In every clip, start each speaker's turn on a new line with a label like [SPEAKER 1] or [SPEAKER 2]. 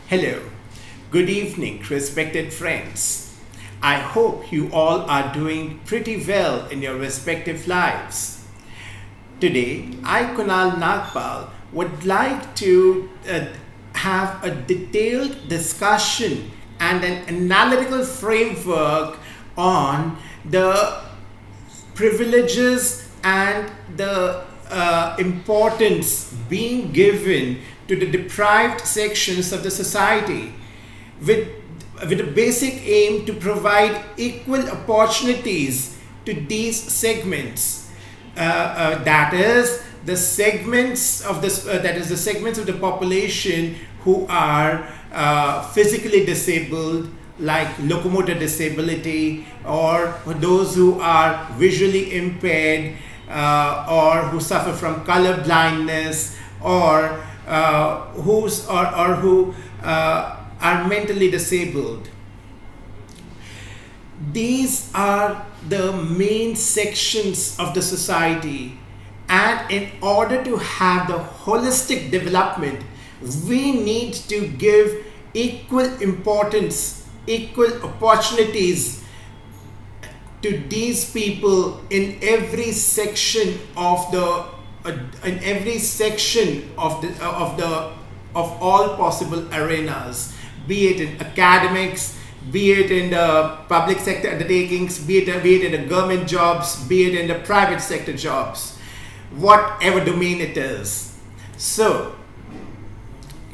[SPEAKER 1] Hello, good evening, respected friends. I hope you all are doing pretty well in your respective lives. Today, I, Kunal Nagpal, would like to have a detailed discussion and an analytical framework on the privileges and the importance being given to the deprived sections of the society with a basic aim to provide equal opportunities to these segments. That is the segments of the segments of the population who are physically disabled, like locomotor disability, or those who are visually impaired, or who suffer from color blindness, or who are mentally disabled. These are the main sections of the society, and in order to have the holistic development, we need to give equal importance, equal opportunities to these people in every section of all possible arenas, be it in academics, be it in the public sector undertakings, be it in the government jobs, be it in the private sector jobs, whatever domain it is. So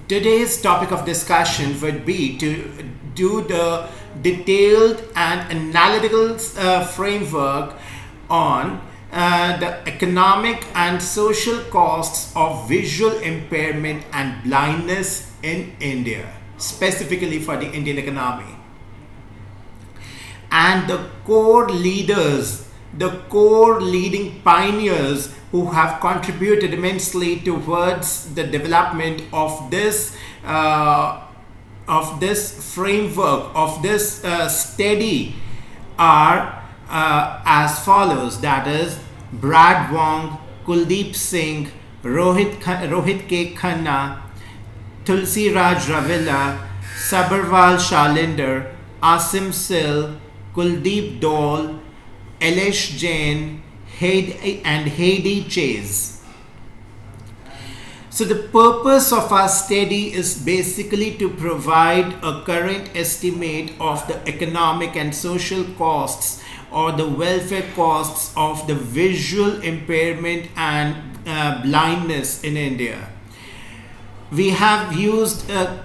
[SPEAKER 1] today's topic of discussion would be to do the detailed and analytical framework on the economic and social costs of visual impairment and blindness in India, specifically for the Indian economy. And the core leaders, the core leading pioneers who have contributed immensely towards the development of this framework, of this study, are as follows. That is Brad Wong, Kuldeep Singh, Rohit K. Khanna, Tulsi Raj Ravilla, Sabarwal Shalinder, Asim Sil, Kuldeep Dole, Elish Jain, and Heidi Chase. So the purpose of our study is basically to provide a current estimate of the economic and social costs or the welfare costs of the visual impairment and blindness in India. We have used the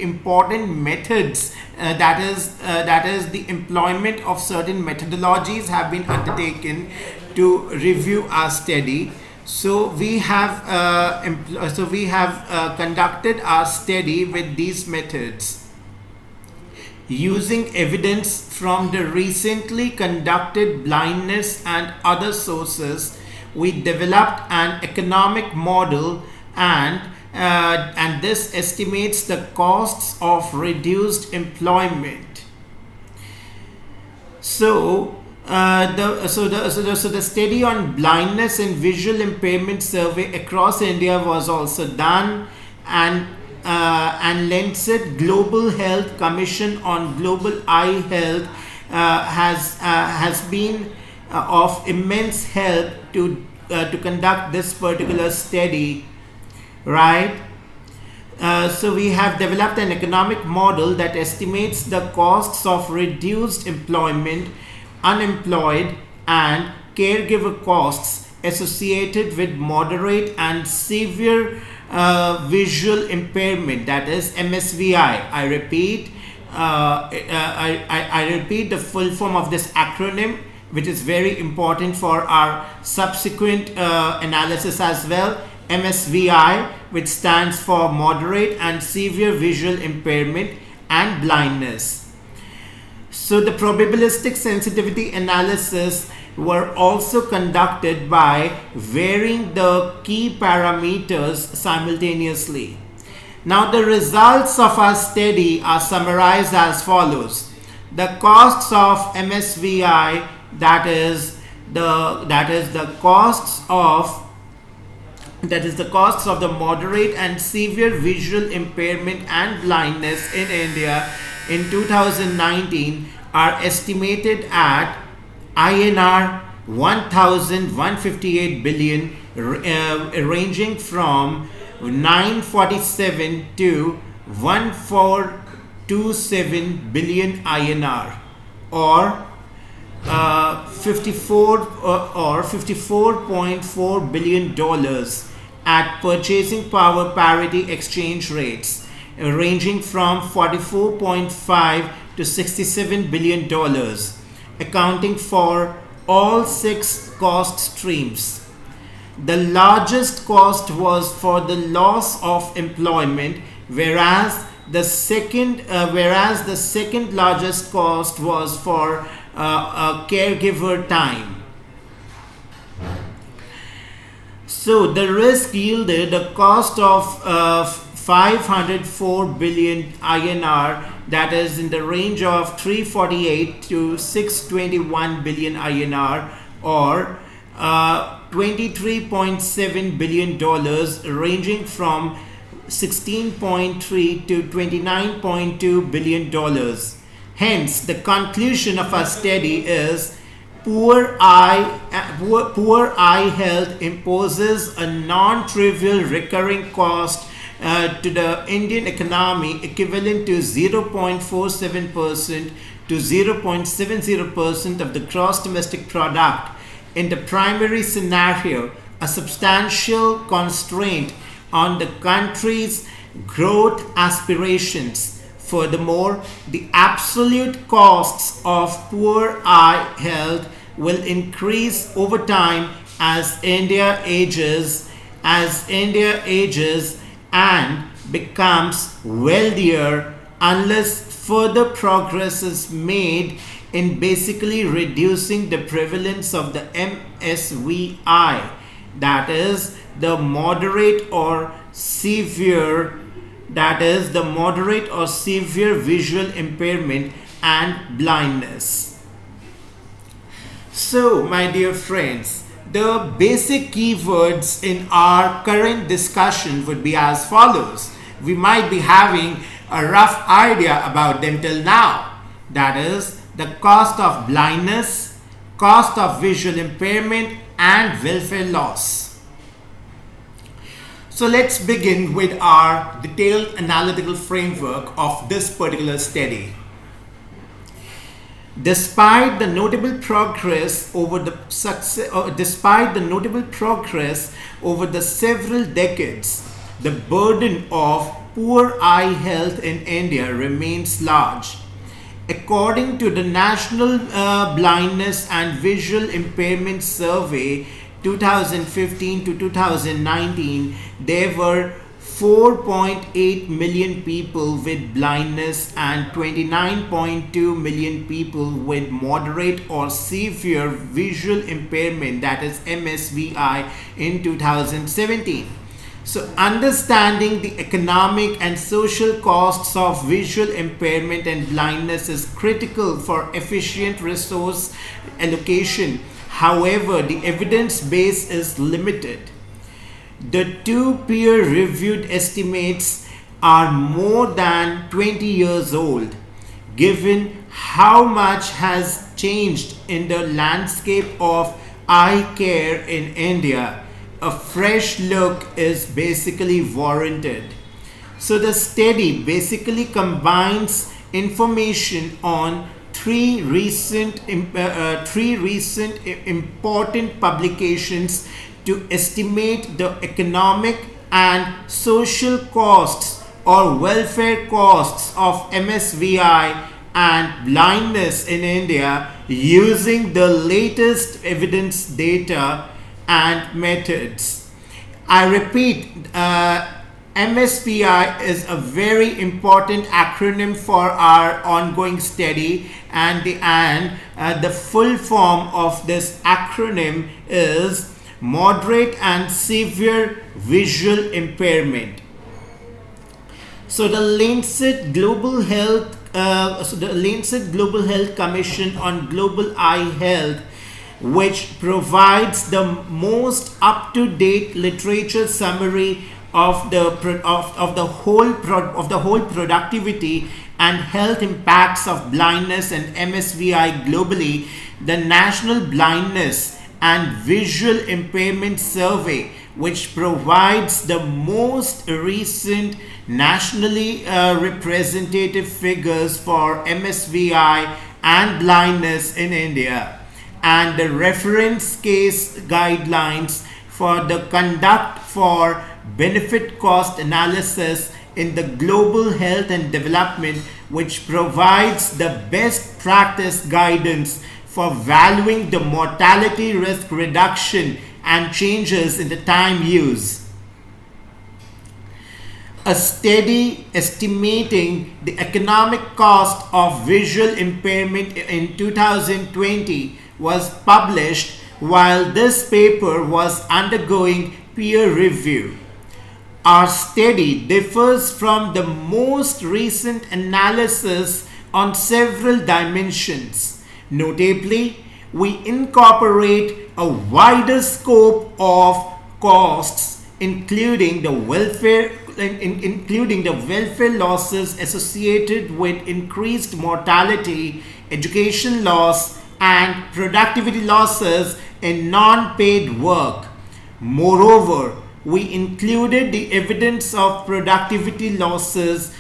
[SPEAKER 1] important methods, that is the employment of certain methodologies have been undertaken to review our study. So we have conducted our study with these methods. Using evidence from the recently conducted blindness and other sources, we developed an economic model, and this estimates the costs of reduced employment. So the study on blindness and visual impairment survey across India was also done, and Lancet Global Health Commission on Global Eye Health has been of immense help to conduct this particular study, right? So we have developed an economic model that estimates the costs of reduced employment, unemployed, and caregiver costs associated with moderate and severe visual impairment, that is MSVI. I repeat the full form of this acronym, which is very important for our subsequent analysis as well. MSVI, which stands for moderate and severe visual impairment and blindness. So the probabilistic sensitivity analysis were also conducted by varying the key parameters simultaneously. Now the results of our study are summarized as follows. The costs of MSVI, that is the costs of that is the costs of the moderate and severe visual impairment and blindness in India in 2019 are estimated at INR 1,158 billion, ranging from 947 to 1427 billion INR, or 54.4 billion dollars at purchasing power parity exchange rates, ranging from 44.5 to 67 billion dollars, accounting for all six cost streams. The largest cost was for the loss of employment, whereas the second largest cost was for caregiver time. So the risk yielded a cost of 504 billion INR, that is in the range of 348 to 621 billion INR, or $23.7 billion, ranging from 16.3 to 29.2 billion dollars. Hence, the conclusion of our study is poor eye health imposes a non-trivial recurring cost to the Indian economy equivalent to 0.47% to 0.70% of the gross domestic product. In the primary scenario, a substantial constraint on the country's growth aspirations. Furthermore, the absolute costs of poor eye health will increase over time as India ages and becomes wealthier, unless further progress is made in basically reducing the prevalence of the MSVI, that is the moderate or severe visual impairment and blindness. So, my dear friends, the basic keywords in our current discussion would be as follows. We might be having a rough idea about them till now. That is the cost of blindness, cost of visual impairment, and welfare loss. So let's begin with our detailed analytical framework of this particular study. Despite the notable progress over the several decades, the burden of poor eye health in India remains large. According to the National Blindness and Visual Impairment Survey 2015 to 2019, there were 4.8 million people with blindness and 29.2 million people with moderate or severe visual impairment, that is MSVI, in 2017. So understanding the economic and social costs of visual impairment and blindness is critical for efficient resource allocation. However, the evidence base is limited. The two peer-reviewed estimates are more than 20 years old. Given how much has changed in the landscape of eye care in India, a fresh look is basically warranted. So the study basically combines information on three recent important publications to estimate the economic and social costs or welfare costs of MSVI and blindness in India using the latest evidence data and methods. I repeat, MSVI is a very important acronym for our ongoing study, and the full form of this acronym is moderate and severe visual impairment. So the Lancet Global Health Commission on Global Eye Health which provides the most up-to-date literature summary of the whole productivity and health impacts of blindness and MSVI globally. The National Blindness and Visual Impairment Survey, which provides the most recent nationally representative figures for MSVI and blindness in India, and the reference case guidelines for the conduct for benefit cost analysis in the global health and development, which provides the best practice guidance for valuing the mortality risk reduction and changes in the time use. A study estimating the economic cost of visual impairment in 2020 was published while this paper was undergoing peer review. Our study differs from the most recent analysis on several dimensions. Notably, we incorporate a wider scope of costs, including the welfare losses associated with increased mortality, education loss, and productivity losses in non-paid work. Moreover, we included the evidence of productivity losses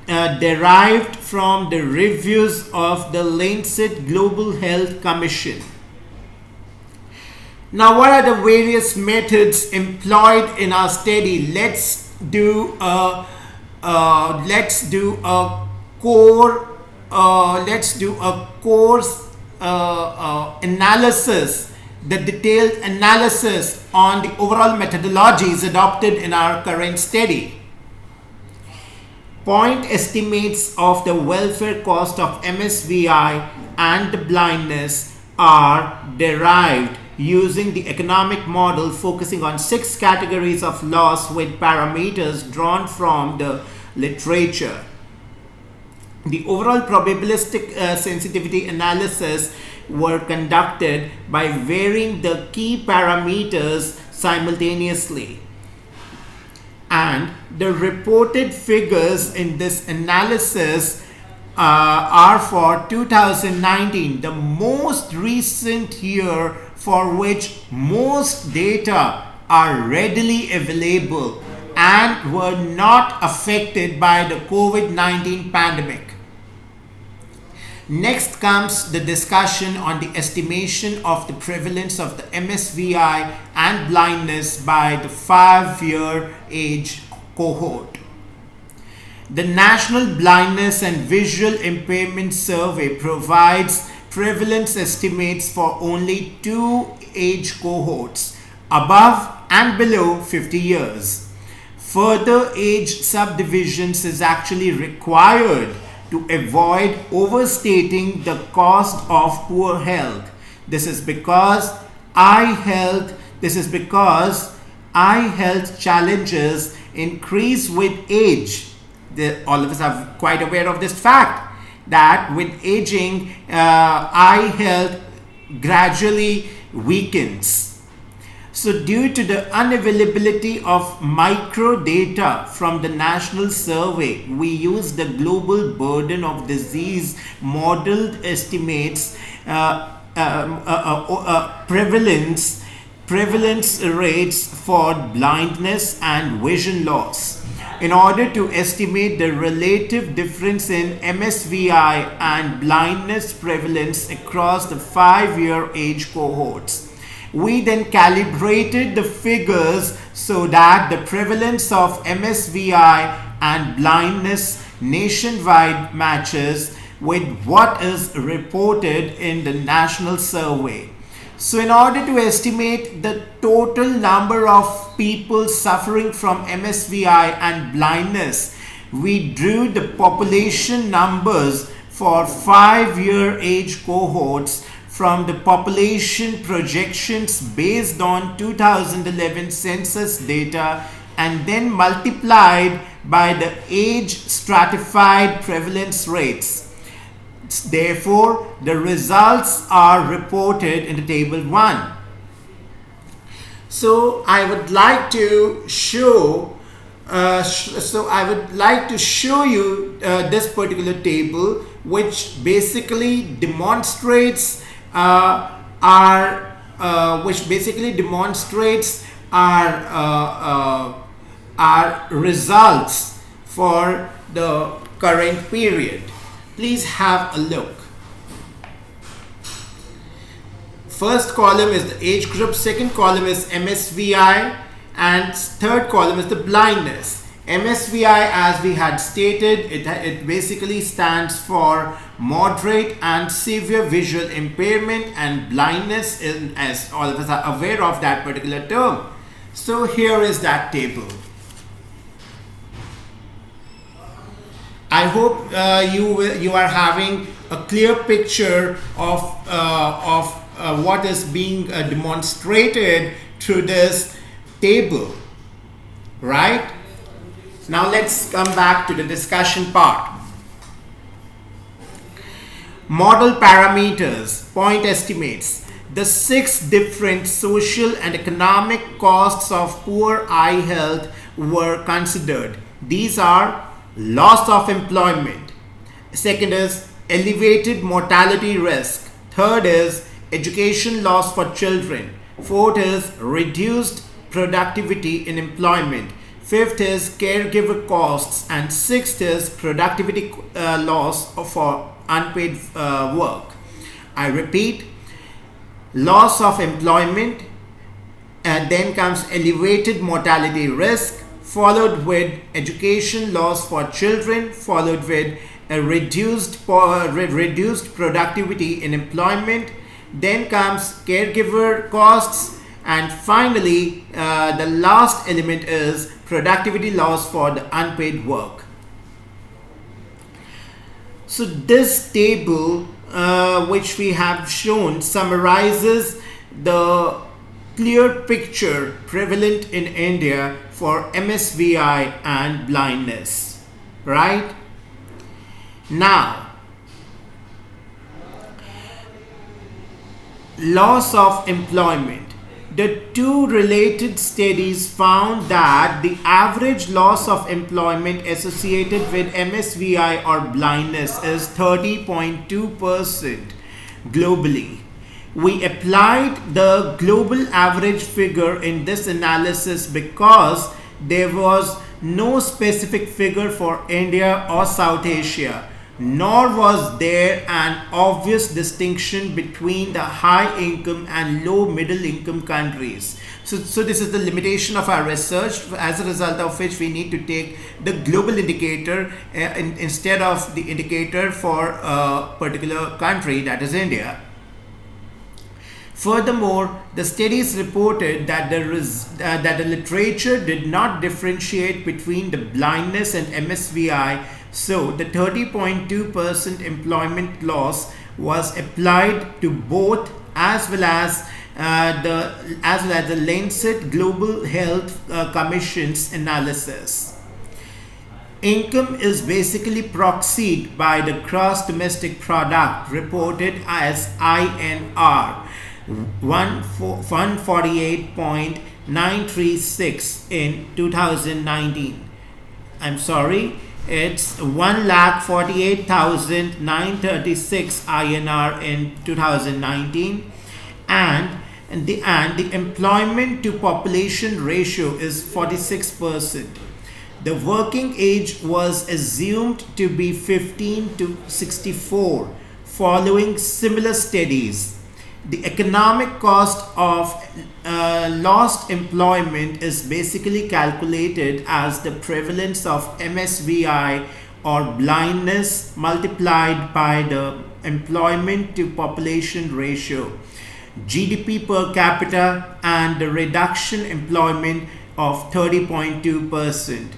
[SPEAKER 1] derived from the reviews of the Lancet Global Health Commission. Now, what are the various methods employed in our study? Let's do a course analysis, the detailed analysis on the overall methodologies adopted in our current study. Point estimates of the welfare cost of MSVI and the blindness are derived using the economic model, focusing on 6 categories of loss with parameters drawn from the literature. The overall probabilistic sensitivity analysis were conducted by varying the key parameters simultaneously, and the reported figures in this analysis are for 2019, the most recent year for which most data are readily available and were not affected by the COVID-19 pandemic. Next comes the discussion on the estimation of the prevalence of the MSVI and blindness by the 5-year age cohort. The National Blindness and Visual Impairment Survey provides prevalence estimates for only 2 age cohorts, above and below 50 years. Further age subdivisions is actually required to avoid overstating the cost of poor health. This is because eye health challenges increase with age. All of us are quite aware of this fact, that with aging, eye health gradually weakens. So due to the unavailability of micro data from the national survey, we use the global burden of disease modeled estimates prevalence rates for blindness and vision loss in order to estimate the relative difference in MSVI and blindness prevalence across the 5-year age cohorts. We then calibrated the figures so that the prevalence of MSVI and blindness nationwide matches with what is reported in the national survey. So in order to estimate the total number of people suffering from MSVI and blindness, we drew the population numbers for 5-year age cohorts from the population projections based on 2011 census data and then multiplied by the age stratified prevalence rates. Therefore, the results are reported in the table 1. So I would like to show you this particular table, which basically demonstrates our results for the current period. Please have a look. First column is the age group, second column is MSVI, and third column is the blindness. MSVI, as we had stated, it basically stands for moderate and severe visual impairment, and blindness, as all of us are aware of that particular term. So here is that table. I hope you are having a clear picture of what is being demonstrated through this table, right? Now let's come back to the discussion part. Model parameters, point estimates. The 6 different social and economic costs of poor eye health were considered. These are loss of employment. Second is elevated mortality risk. Third is education loss for children. Fourth is reduced productivity in employment. Fifth is caregiver costs, and sixth is productivity loss for unpaid work. I repeat, loss of employment, and then comes elevated mortality risk, followed with education loss for children, followed with a reduced productivity in employment, then comes caregiver costs, and finally the last element is productivity loss for the unpaid work. So this table which we have shown summarizes the clear picture prevalent in India for MSVI and blindness, right? Now, loss of employment. The two related studies found that the average loss of employment associated with MSVI or blindness is 30.2% globally. We applied the global average figure in this analysis because there was no specific figure for India or South Asia, nor was there an obvious distinction between the high income and low middle income countries. So this is the limitation of our research, as a result of which we need to take the global indicator instead of the indicator for a particular country, that is India. Furthermore, the studies reported that the literature did not differentiate between the blindness and MSVI. So the 30.2% employment loss was applied to both, as well as the Lancet Global Health Commission's analysis. Income is basically proxied by the gross domestic product, reported as INR 148.936 in 2019. I'm sorry. It's 1,48,936 INR in 2019, and the employment to population ratio is 46%. The working age was assumed to be 15 to 64, following similar studies. The economic cost of lost employment is basically calculated as the prevalence of MSVI or blindness multiplied by the employment to population ratio, GDP per capita, and the reduction employment of 30.2%.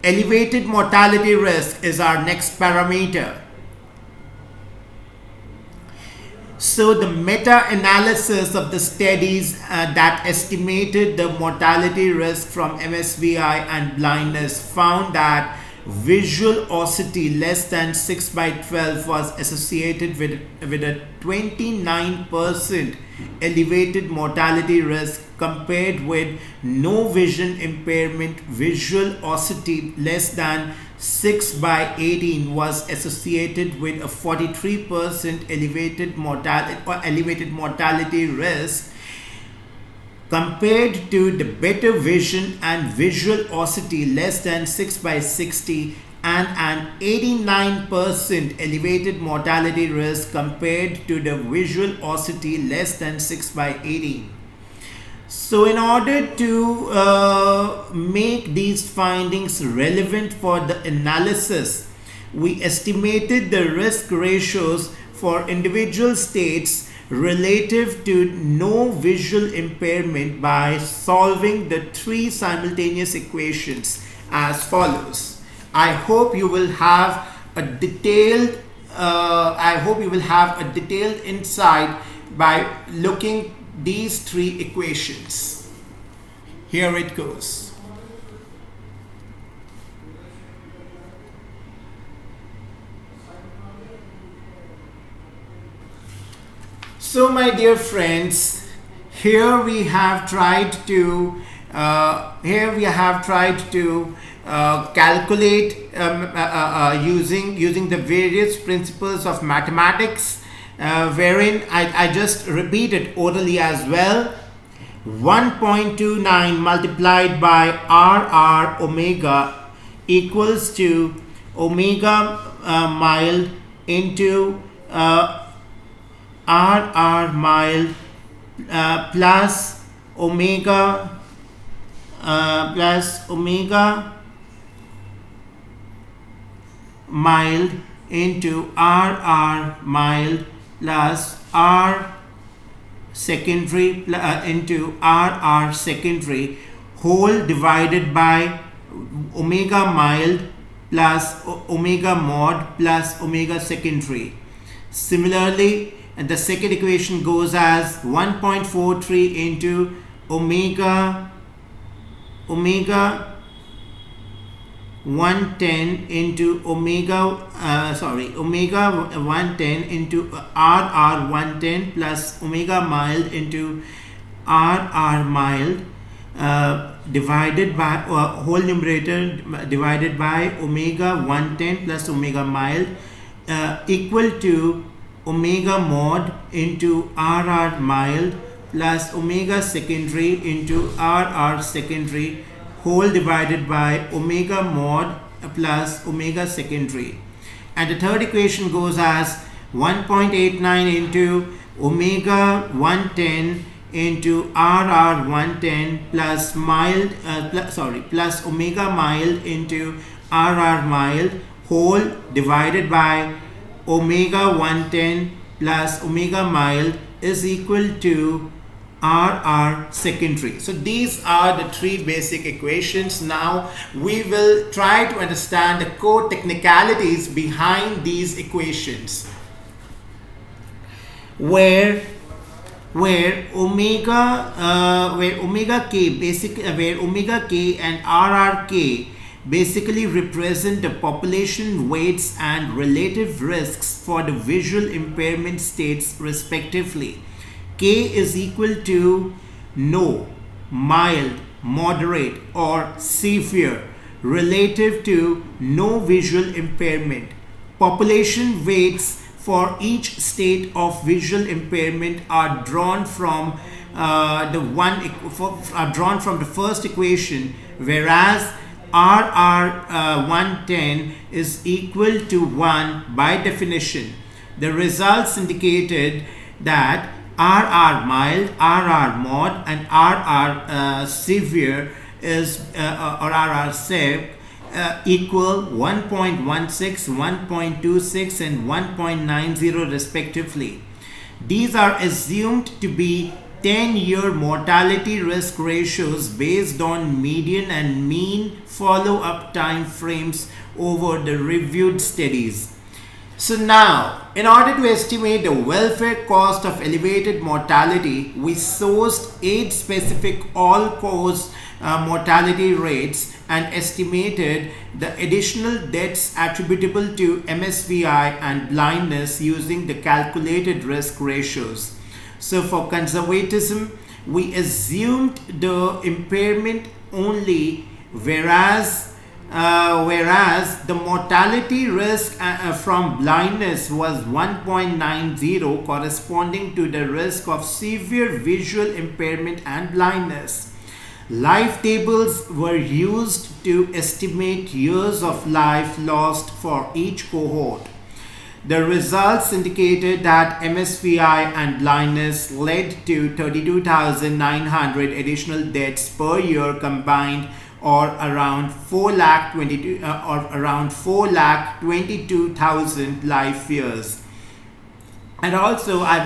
[SPEAKER 1] Elevated mortality risk is our next parameter. So the meta-analysis of the studies that estimated the mortality risk from MSVI and blindness found that visualosity less than 6 by 12 was associated with a 29% elevated mortality risk, compared with no vision impairment visualosity less than 6 by 18 was associated with a 43% elevated mortality risk, compared to the better vision and visualosity less than 6 by 60 and an 89% elevated mortality risk compared to the visualosity less than 6 by 18. So in order to make these findings relevant for the analysis, we estimated the risk ratios for individual states relative to no visual impairment by solving the three simultaneous equations as follows. I hope you will have a detailed insight by looking these three equations. Here it goes. So my dear friends, here we have tried to calculate using the various principles of mathematics, wherein I just repeat it orally as well. 1.29 multiplied by RR omega equals to omega mild into RR mild plus omega mild into RR mild plus R secondary into RR secondary whole divided by omega mild plus omega mod plus omega secondary. Similarly, and the second equation goes as 1.43 into omega 110 into omega 110 into RR 110 plus omega mild into RR mild divided by whole numerator divided by omega 110 plus omega mild equal to omega mod into RR mild plus omega secondary into RR secondary whole divided by omega mod plus omega secondary. And the third equation goes as 1.89 into omega 110 into RR 110 plus plus omega mild into RR mild whole divided by omega 110 plus omega mild is equal to RR secondary. So these are the three basic equations. Now we will try to understand the core technicalities behind these equations, where omega k and RRK basically represent the population weights and relative risks for the visual impairment states respectively. K is equal to no, mild, moderate or severe relative to no visual impairment. Population weights for each state of visual impairment are drawn from the first equation, whereas RR 110 is equal to 1 by definition. The results indicated that RR mild, RR mod and RR severe is or RR sev equal 1.16, 1.26 and 1.90 respectively. These are assumed to be 10-year mortality risk ratios based on median and mean follow-up time frames over the reviewed studies. So now, in order to estimate the welfare cost of elevated mortality, we sourced 8 specific all-cause mortality rates and estimated the additional deaths attributable to MSVI and blindness using the calculated risk ratios. So for conservatism, we assumed the impairment only, whereas the mortality risk from blindness was 1.90, corresponding to the risk of severe visual impairment and blindness. Life tables were used to estimate years of life lost for each cohort. The results indicated that MSVI and blindness led to 32,900 additional deaths per year combined, or around 4,22,000 life years. And also I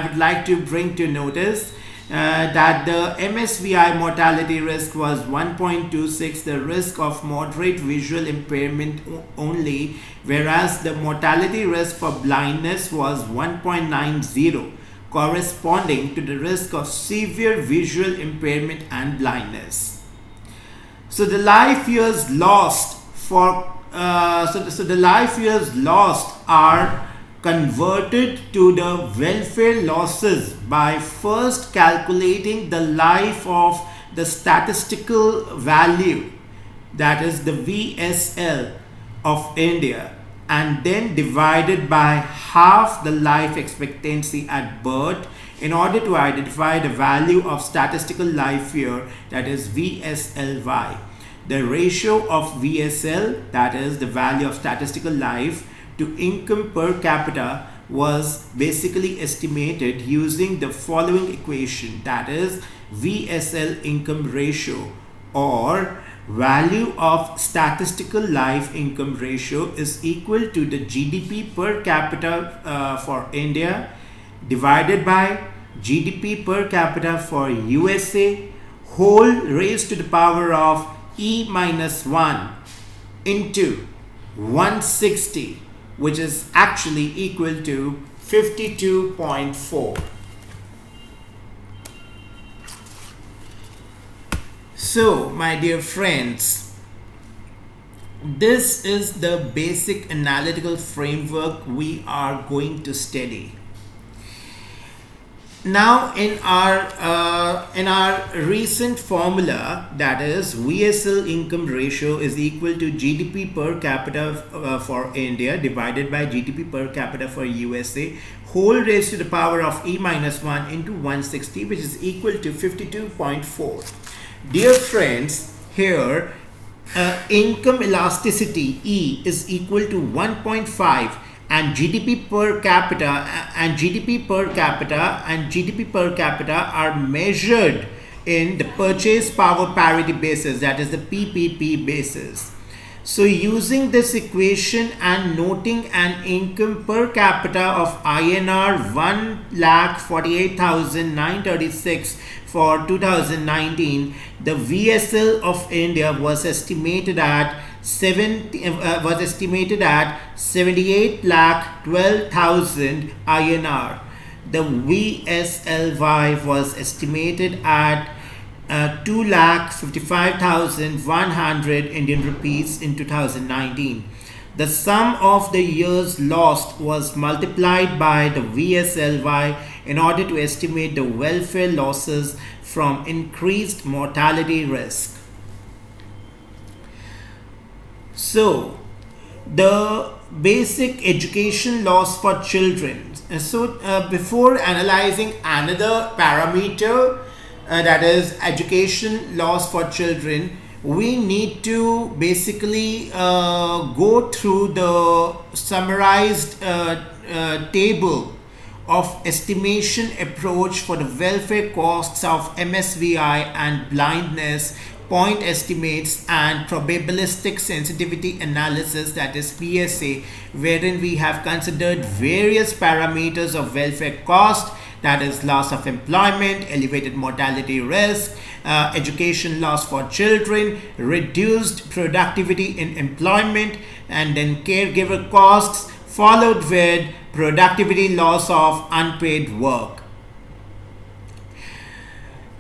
[SPEAKER 1] would like to bring to notice that the MSVI mortality risk was 1.26, the risk of moderate visual impairment only, whereas the mortality risk for blindness was 1.90, corresponding to the risk of severe visual impairment and blindness. So the life years lost the life years lost are converted to the welfare losses by first calculating the life of the statistical value, that is the VSL of India, and then divided by half the life expectancy at birth in order to identify the value of statistical life year, that is VSLY. The ratio of VSL, that is the value of statistical life, to income per capita was basically estimated using the following equation, that is VSL income ratio, or value of statistical life income ratio is equal to the GDP per capita for India divided by GDP per capita for USA whole raised to the power of E minus 1 into 160, which is actually equal to 52.4. So, my dear friends, this is the basic analytical framework we are going to study. Now, in our recent formula, that is VSL income ratio is equal to GDP per capita for India divided by GDP per capita for USA whole raised to the power of E minus 1 into 160, which is equal to 52.4. Dear friends, here income elasticity E is equal to 1.5, and GDP per capita are measured in the purchase power parity basis, that is the PPP basis. So using this equation and noting an income per capita of INR 1,48,936 for 2019, the VSL of India was estimated at 78,12,000 INR. The VSLY was estimated at 2,55,100 Indian rupees in 2019. The sum of the years lost was multiplied by the VSLY in order to estimate the welfare losses from increased mortality risk. So, the basic education loss for children. So, before analyzing another parameter, that is education loss for children, we need to basically go through the summarized table of estimation approach for the welfare costs of MSVI and blindness, point estimates and probabilistic sensitivity analysis, that is PSA, wherein we have considered various parameters of welfare cost, that is loss of employment, elevated mortality risk, education loss for children, reduced productivity in employment, and then caregiver costs, followed with productivity loss of unpaid work.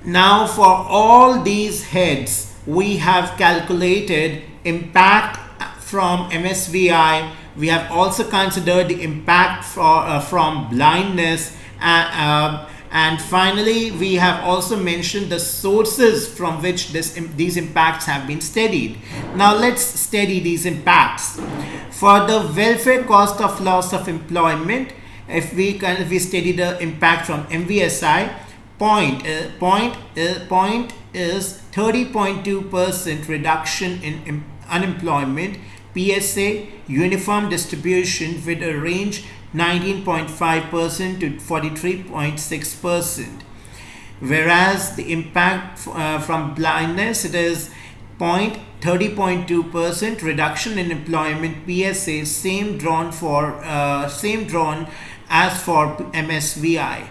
[SPEAKER 1] Now for all these heads, we have calculated impact from MSVI. We have also considered the impact from blindness, and finally we have also mentioned the sources from which these impacts have been studied. Now let's study these impacts. For the welfare cost of loss of employment, if we study the impact from MVSI, point is 30.2% reduction in unemployment. PSA, uniform distribution with a range 19.5% to 43.6%. Whereas the impact from blindness, it is 30.2% reduction in employment. PSA, same drawn as for MSVI.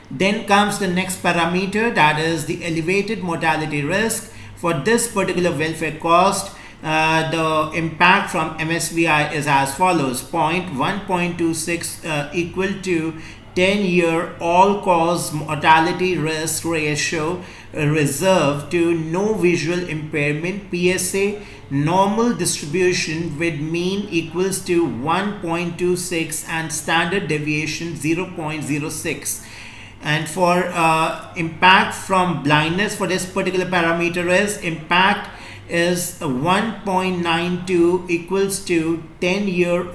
[SPEAKER 1] Then comes the next parameter, that is the elevated mortality risk. For this particular welfare cost, the impact from MSVI is as follows: 1.26 equal to 10-year all-cause mortality risk ratio reserved to no visual impairment. PSA, normal distribution with mean equals to 1.26 and standard deviation 0.06. And for impact from blindness, for this particular parameter is impact is 1.92 equals to 10-year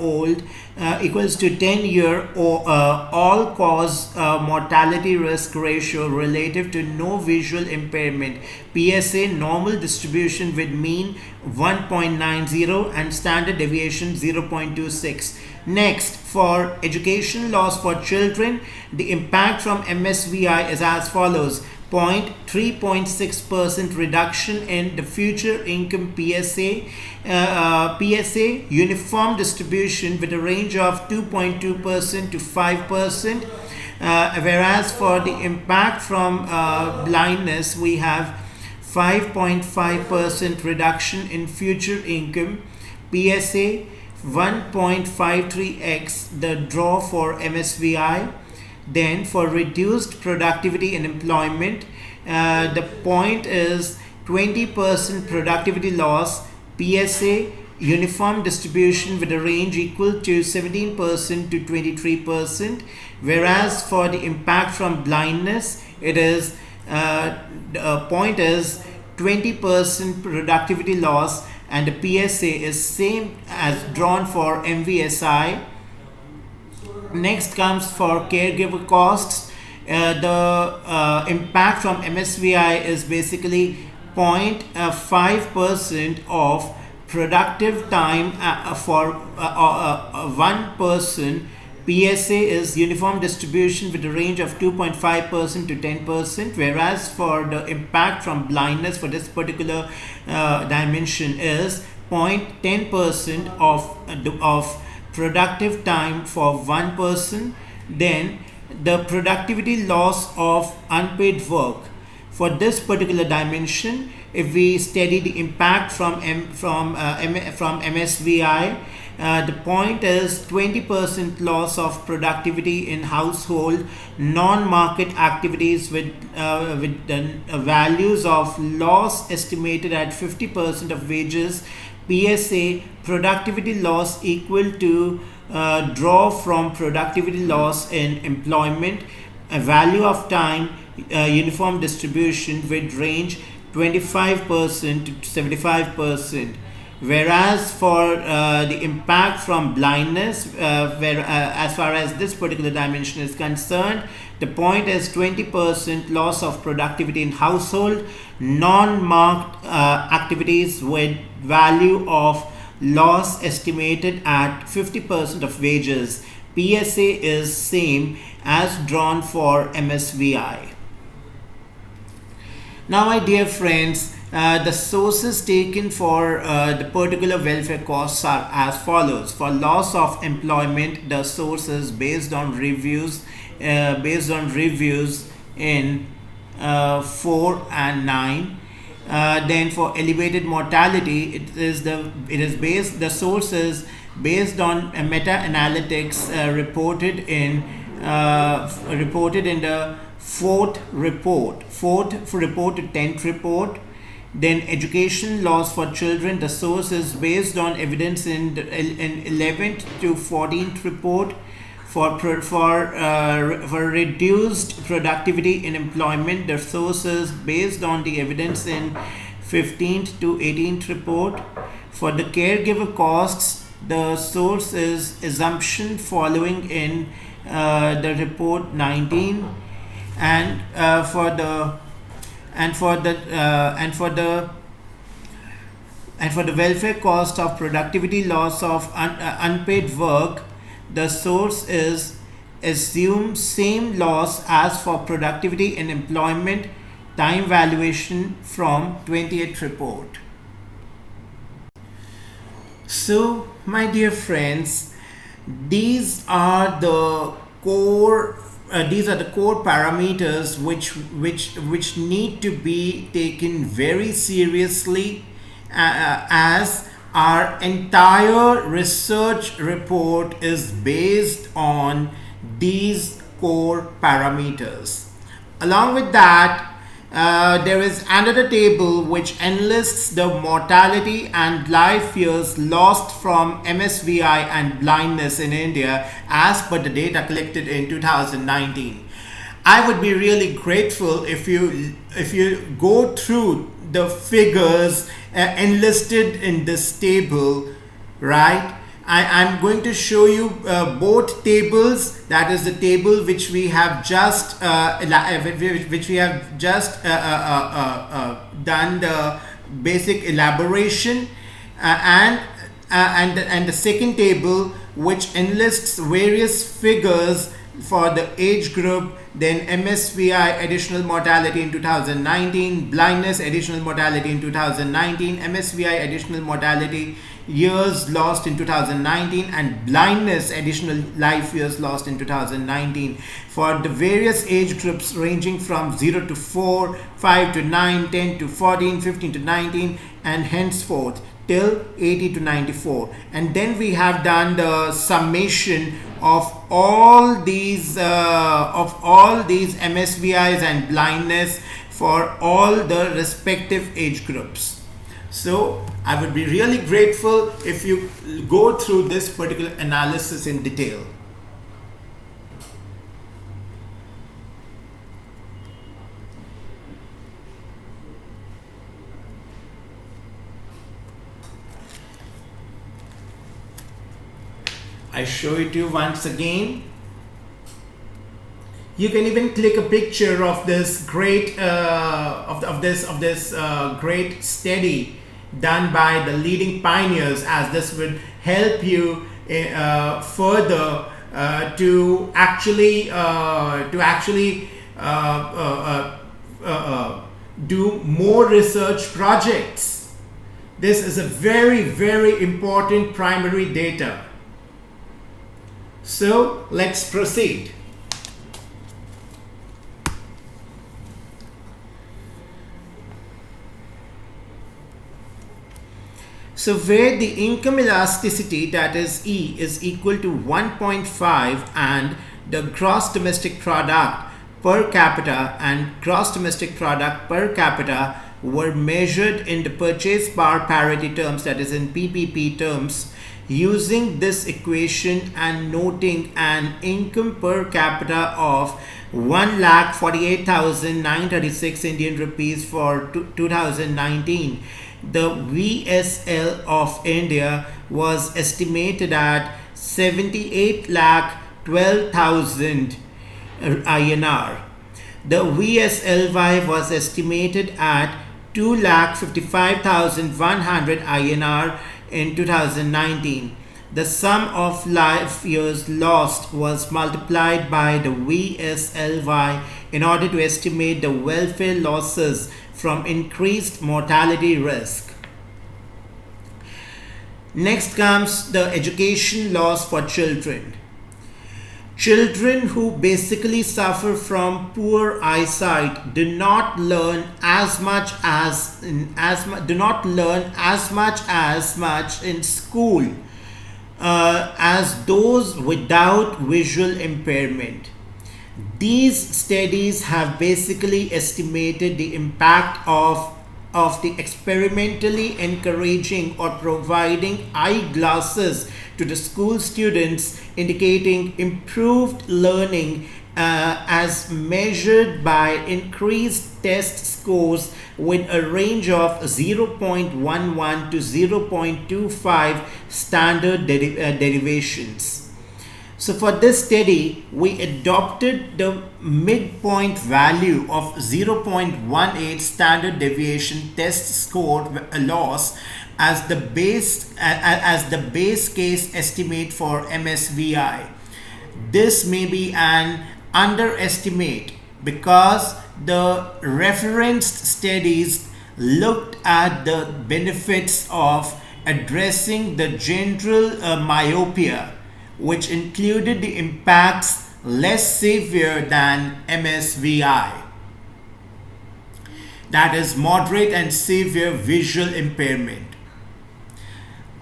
[SPEAKER 1] all-cause mortality risk ratio relative to no visual impairment. PSA, normal distribution with mean 1.90 and standard deviation 0.26. Next, for education loss for children, the impact from MSVI is as follows: 3.6% reduction in the future income. PSA, uniform distribution with a range of 2.2% to 5%. Whereas for the impact from blindness, we have 5.5% reduction in future income. PSA, 1.53x the draw for MSVI. Then for reduced productivity in employment, the point is 20% productivity loss. PSA, uniform distribution with a range equal to 17% to 23%. Whereas for the impact from blindness, it is the point is 20% productivity loss, and the PSA is same as drawn for MVSI. Next comes for caregiver costs. The impact from MSVI is basically 0.5% of productive time for one person. PSA is uniform distribution with a range of 2.5% to 10%, whereas for the impact from blindness for this particular dimension is 0.10% of productive time for one person. Then the productivity loss of unpaid work. For this particular dimension, if we study the impact from MSVI, the point is 20% loss of productivity in household non-market activities with the values of loss estimated at 50% of wages. PSA, productivity loss equal to draw from productivity loss in employment, a value of time, uniform distribution with range 25% to 75%. Whereas for the impact from blindness, as far as this particular dimension is concerned, the point is 20% loss of productivity in household non-marked activities with value of loss estimated at 50% of wages. PSA is same as drawn for MSVI. Now, my dear friends, the sources taken for the particular welfare costs are as follows. For loss of employment, the sources based on reviews in 4 and 9. Then for elevated mortality, the sources based on meta-analytics reported in the fourth report to 10th report. Then education loss for children, the source is based on evidence in 11th to 14th report. For reduced productivity in employment, the source is based on the evidence in 15th to 18th report. For the caregiver costs, the source is assumption following in the report 19. And for the welfare cost of productivity loss of unpaid work, the source is assume same loss as for productivity in employment time valuation from 20th report. So my dear friends, these are the core parameters which need to be taken very seriously, as our entire research report is based on these core parameters. Along with that, there is another table which enlists the mortality and life years lost from MVSI and blindness in India as per the data collected in 2019. I would be really grateful if you go through the figures enlisted in this table, right? I'm going to show you both tables. That is the table which we have just done the basic elaboration, and the second table which enlists various figures for the age group, then MVSI additional mortality in 2019, blindness additional mortality in 2019, MVSI additional mortality years lost in 2019, and blindness additional life years lost in 2019 for the various age groups ranging from 0 to 4, 5 to 9, 10 to 14, 15 to 19, and henceforth till 80 to 94. And then we have done the summation of all these MVSIs and blindness for all the respective age groups. So I would be really grateful if you go through this particular analysis in detail. I show it to you once again. You can even click a picture of this great great study done by the leading pioneers, as this would help you further to actually do more research projects. This is a very, very important primary data. So let's proceed. So where the income elasticity, that is E, is equal to 1.5, and the gross domestic product per capita and gross domestic product per capita were measured in the purchase power parity terms, that is in PPP terms, using this equation and noting an income per capita of 1,48,936 Indian rupees for 2019. The VSL of India was estimated at 78,12,000 INR. The VSLY was estimated at 2,55,100 INR in 2019. The sum of life years lost was multiplied by the VSLY in order to estimate the welfare losses from increased mortality risk. Next comes the education loss for children. Children who basically suffer from poor eyesight do not learn as much in school as those without visual impairment. These studies have basically estimated the impact of the experimentally encouraging or providing eyeglasses to the school students, indicating improved learning as measured by increased test scores with a range of 0.11 to 0.25 standard deviations. So for this study, we adopted the midpoint value of 0.18 standard deviation test score loss as the base case estimate for MSVI. This may be an underestimate because the referenced studies looked at the benefits of addressing the general myopia, which included the impacts less severe than MSVI, that is moderate and severe visual impairment.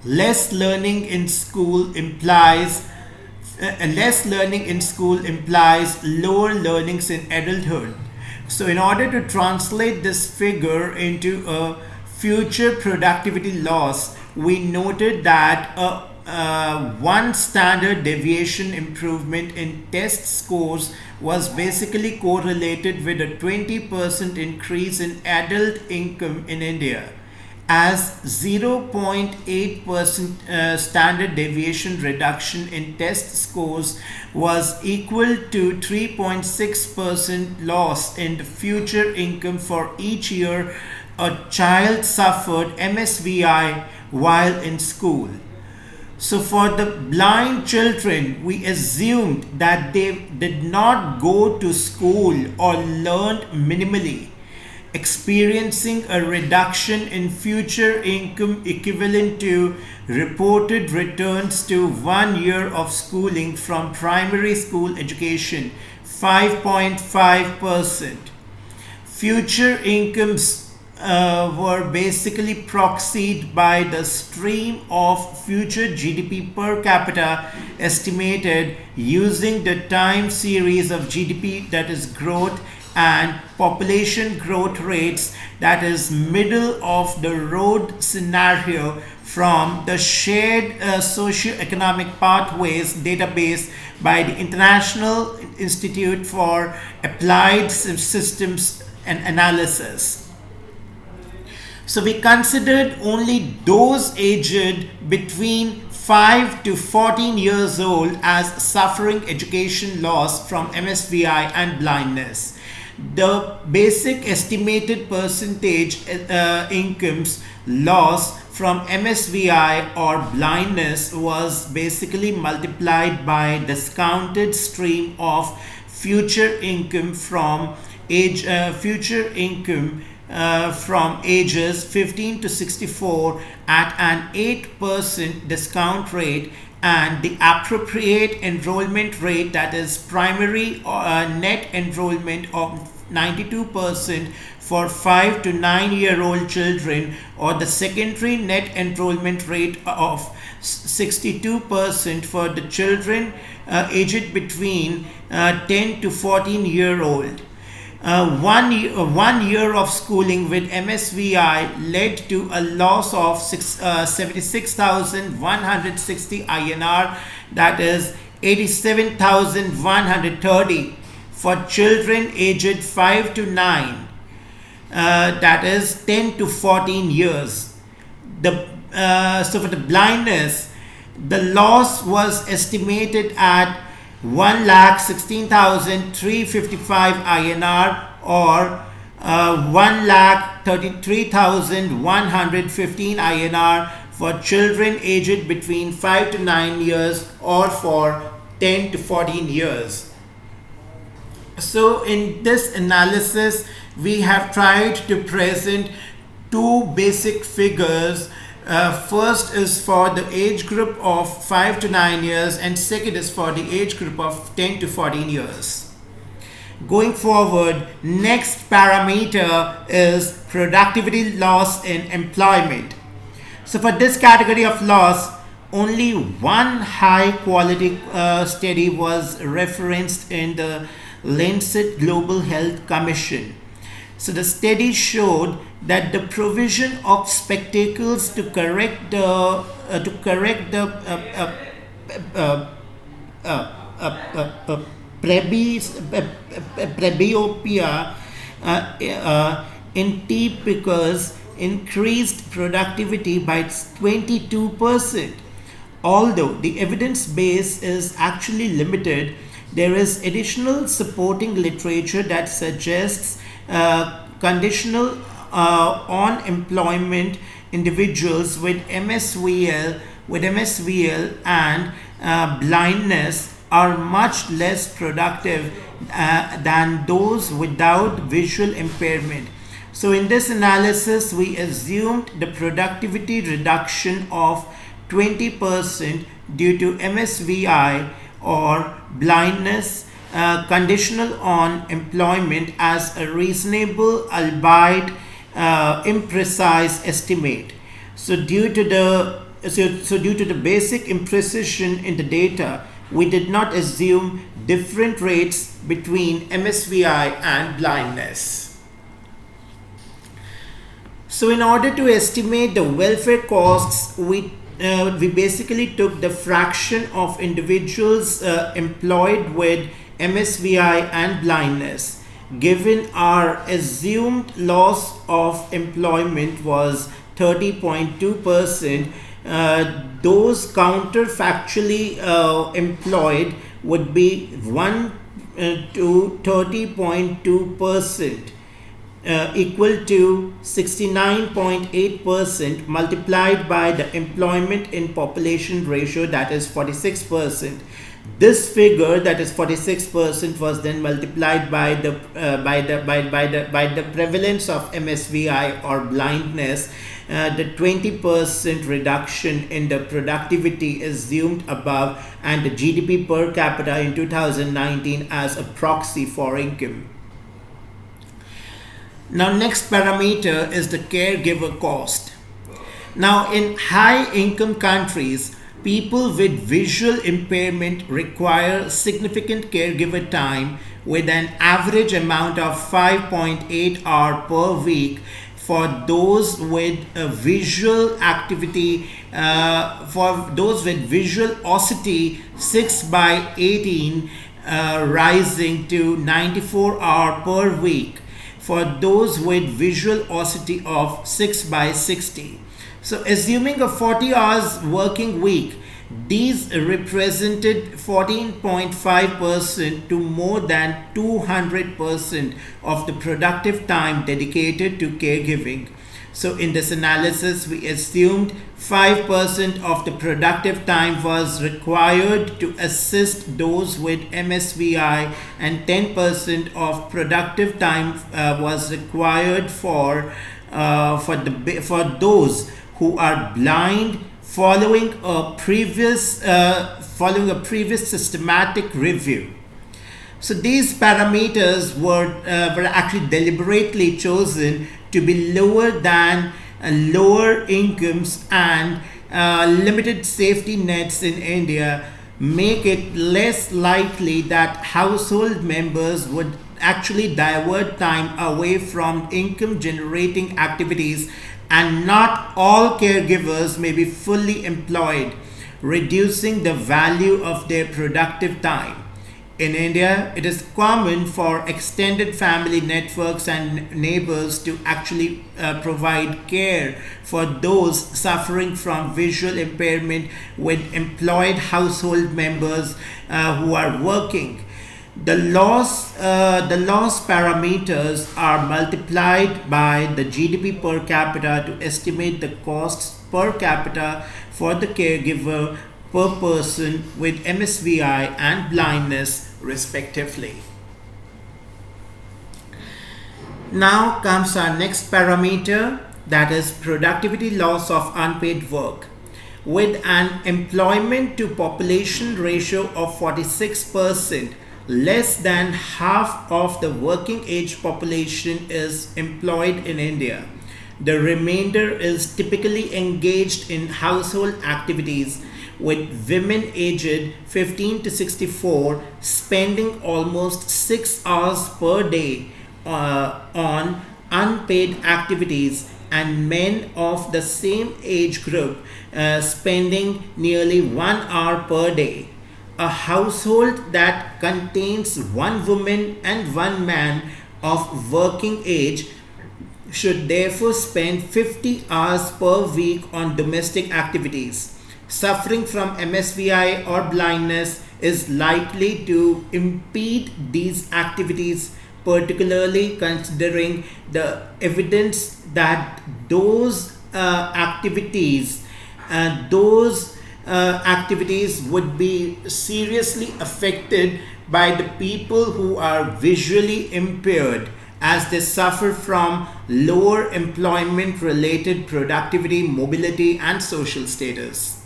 [SPEAKER 1] Less learning in school implies lower learnings in adulthood. So in order to translate this figure into a future productivity loss, we noted that one standard deviation improvement in test scores was basically correlated with a 20% increase in adult income in India, as 0.8% standard deviation reduction in test scores was equal to 3.6% loss in the future income for each year a child suffered MSVI while in school. So for the blind children, we assumed that they did not go to school or learned minimally, experiencing a reduction in future income equivalent to reported returns to 1 year of schooling from primary school education, 5.5%. Future incomes were basically proxied by the stream of future GDP per capita estimated using the time series of GDP, that is growth, and population growth rates, that is middle of the road scenario, from the shared socioeconomic pathways database by the International Institute for Applied Systems and Analysis. So we considered only those aged between 5 to 14 years old as suffering education loss from MSVI and blindness. The basic estimated percentage incomes loss from MSVI or blindness was basically multiplied by discounted stream of future income from from ages 15 to 64 at an 8% discount rate, and the appropriate enrollment rate, that is primary net enrollment of 92% for 5 to 9-year-old children, or the secondary net enrollment rate of 62% for the children aged between 10 to 14-year-old. 1 year of schooling with MSVI led to a loss of 76,160 INR, that is 87,130 for children aged 5 to 9, that is 10 to 14 years. So for the blindness, the loss was estimated at 1,16,355 INR or 1,33,115 INR for children aged between 5 to 9 years or for 10 to 14 years. So in this analysis, we have tried to present two basic figures. First is for the age group of 5 to 9 years, and second is for the age group of 10 to 14 years. Going forward, next parameter is productivity loss in employment. So for this category of loss, only one high quality study was referenced in the Lancet Global Health Commission. So the study showed that the provision of spectacles to correct the presbyopia in T-pickers increased productivity by 22%. Although the evidence base is actually limited, there is additional supporting literature that suggests conditional on employment individuals with MSVL and blindness are much less productive than those without visual impairment. So in this analysis, we assumed the productivity reduction of 20% due to MSVI or blindness, conditional on employment as a reasonable albeit imprecise estimate. So due to the basic imprecision in the data, we did not assume different rates between MSVI and blindness. So in order to estimate the welfare costs, we basically took the fraction of individuals employed with MSVI and blindness. Given our assumed loss of employment was 30.2%, those counterfactually employed would be 1 to 30.2%. Equal to 69.8% multiplied by the employment in population ratio, that is 46%. This figure, that is 46%, was then multiplied by the prevalence of MSVI or blindness, the 20% reduction in the productivity assumed above, and the GDP per capita in 2019 as a proxy for income. Now, next parameter is the caregiver cost. Now, in high income countries, people with visual impairment require significant caregiver time with an average amount of 5.8 hours per week. For those with a visual activity, for those with visual acuity 6/18 rising to 94 hours per week. For those with visual acuity of 6/60. So assuming a 40 hours working week, these represented 14.5% to more than 200% of the productive time dedicated to caregiving. So in this analysis, we assumed 5% of the productive time was required to assist those with MSVI, and 10% of productive time was required for those who are blind following a previous systematic review. So these parameters were actually deliberately chosen to be lower than lower incomes, and limited safety nets in India make it less likely that household members would actually divert time away from income generating activities, and not all caregivers may be fully employed, reducing the value of their productive time. In India, it is common for extended family networks and neighbors to actually provide care for those suffering from visual impairment with employed household members who are working. The loss parameters are multiplied by the GDP per capita to estimate the costs per capita for the caregiver per person with MSVI and blindness respectively. Now comes our next parameter, that is productivity loss of unpaid work. With an employment to population ratio of 46%, less than half of the working age population is employed in India. The remainder is typically engaged in household activities, with women aged 15 to 64 spending almost 6 hours per day on unpaid activities, and men of the same age group spending nearly 1 hour per day. A household that contains one woman and one man of working age should therefore spend 50 hours per week on domestic activities. Suffering from MSVI or blindness is likely to impede these activities, particularly considering the evidence that those activities would be seriously affected by the people who are visually impaired, as they suffer from lower employment related productivity, mobility, and social status.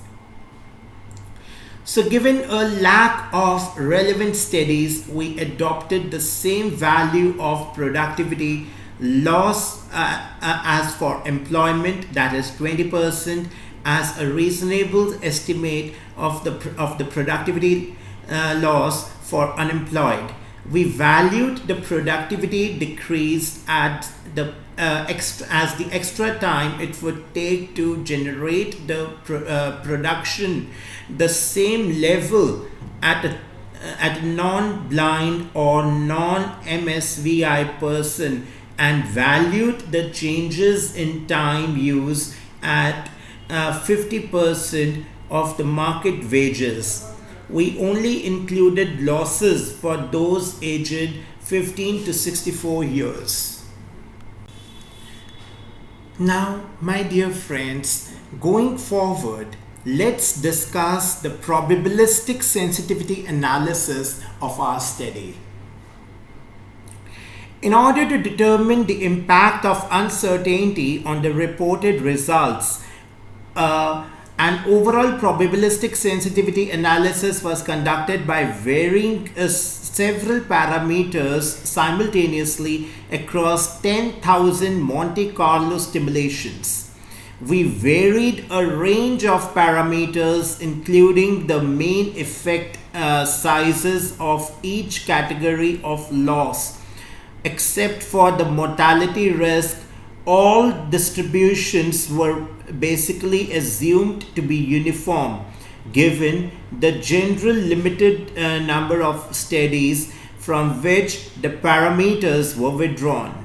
[SPEAKER 1] So, given a lack of relevant studies, we adopted the same value of productivity loss as for employment, that is 20%, as a reasonable estimate of the productivity loss for unemployed. We valued the productivity decrease at the as the extra time it would take to generate the production the same level at a non-blind or non-MSVI person, and valued the changes in time use at 50% of the market wages. We only included losses for those aged 15 to 64 years. Now, my dear friends, going forward, let's discuss the probabilistic sensitivity analysis of our study. In order to determine the impact of uncertainty on the reported results, an overall probabilistic sensitivity analysis was conducted by varying several parameters simultaneously across 10,000 Monte Carlo simulations. We varied a range of parameters, including the main effect sizes of each category of loss. Except for the mortality risk, all distributions were basically assumed to be uniform, given the general limited number of studies from which the parameters were withdrawn.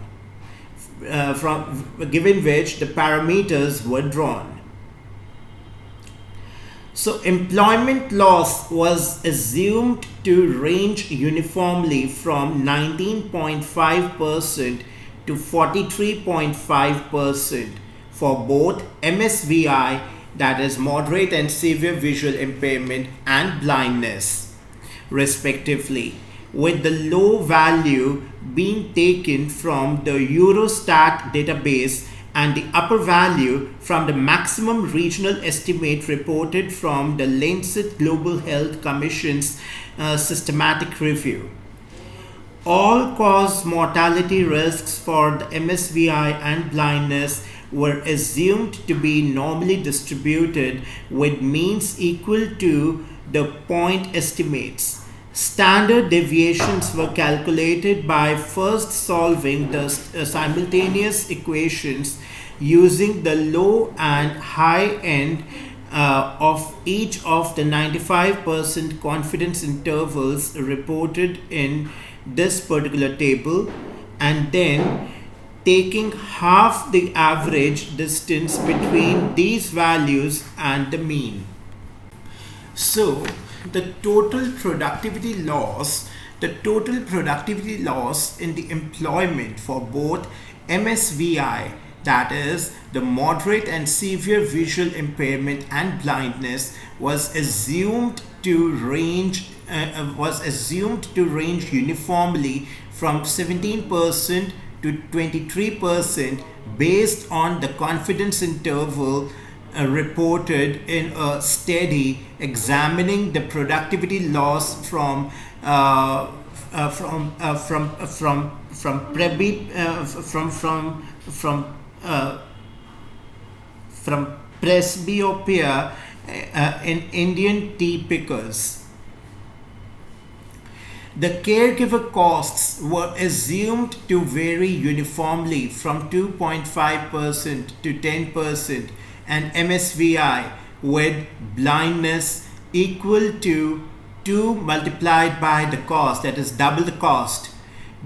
[SPEAKER 1] So employment loss was assumed to range uniformly from 19.5% to 43.5% for both MSVI, that is moderate and severe visual impairment, and blindness, respectively, with the low value being taken from the Eurostat database and the upper value from the maximum regional estimate reported from the Lancet Global Health Commission's systematic review. All-cause mortality risks for the MSVI and blindness were assumed to be normally distributed with means equal to the point estimates. Standard deviations were calculated by first solving the simultaneous equations using the low and high end of each of the 95% confidence intervals reported in this particular table, and then taking half the average distance between these values and the mean. So the total productivity loss in the employment for both MSVI, that is the moderate and severe visual impairment, and blindness, was assumed to range uniformly from 17% to 23% based on the confidence interval reported in a study examining the productivity loss from presbyopia in Indian tea pickers. The caregiver costs were assumed to vary uniformly from 2.5% to 10%, and MSVI with blindness equal to 2 multiplied by the cost, that is double the cost.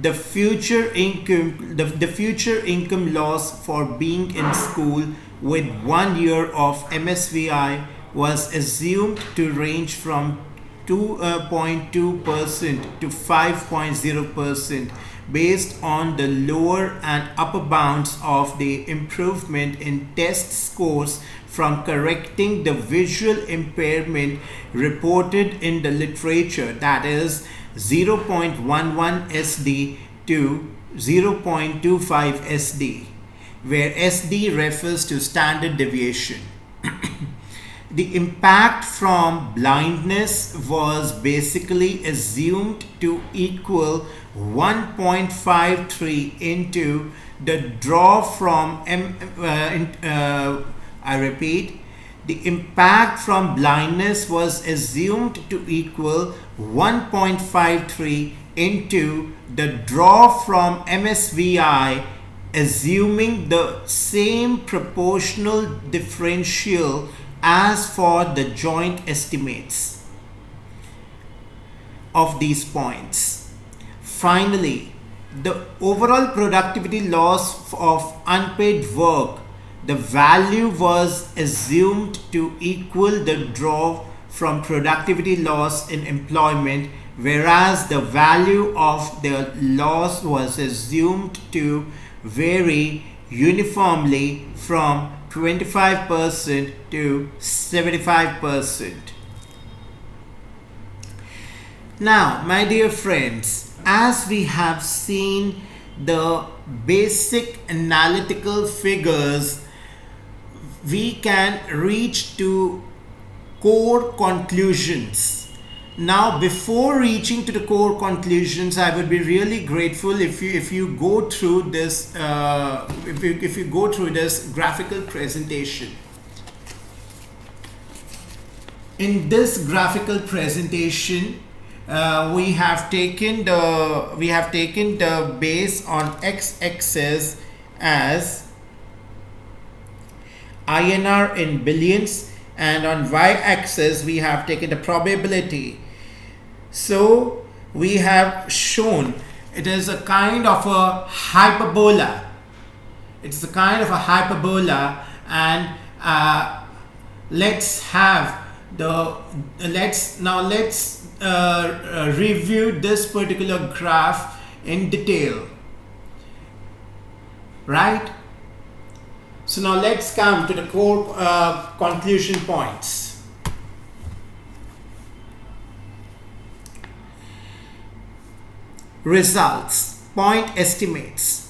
[SPEAKER 1] The future income loss for being in school with 1 year of MSVI was assumed to range from 2.2% to 5.0% based on the lower and upper bounds of the improvement in test scores from correcting the visual impairment reported in the literature, that is 0.11 SD to 0.25 SD, where SD refers to standard deviation. The impact from blindness was basically assumed to equal 1.53 into the draw from I repeat, the impact from blindness was assumed to equal 1.53 into the draw from MSVI, assuming the same proportional differential as for the joint estimates of these points. Finally, the overall productivity loss of unpaid work, the value was assumed to equal the draw from productivity loss in employment, whereas the value of the loss was assumed to vary uniformly from 25% to 75%. Now, my dear friends, as we have seen the basic analytical figures, we can reach to core conclusions. Now, before reaching to the core conclusions, I would be really grateful if you go through this if you go through this graphical presentation. In this graphical presentation, we have taken the base on x-axis as INR in billions, and on y-axis we have taken the probability. So we have shown it is a kind of a hyperbola. It's a kind of a hyperbola, and let's review this particular graph in detail, right? So now let's come to the core conclusion points. Results, point estimates.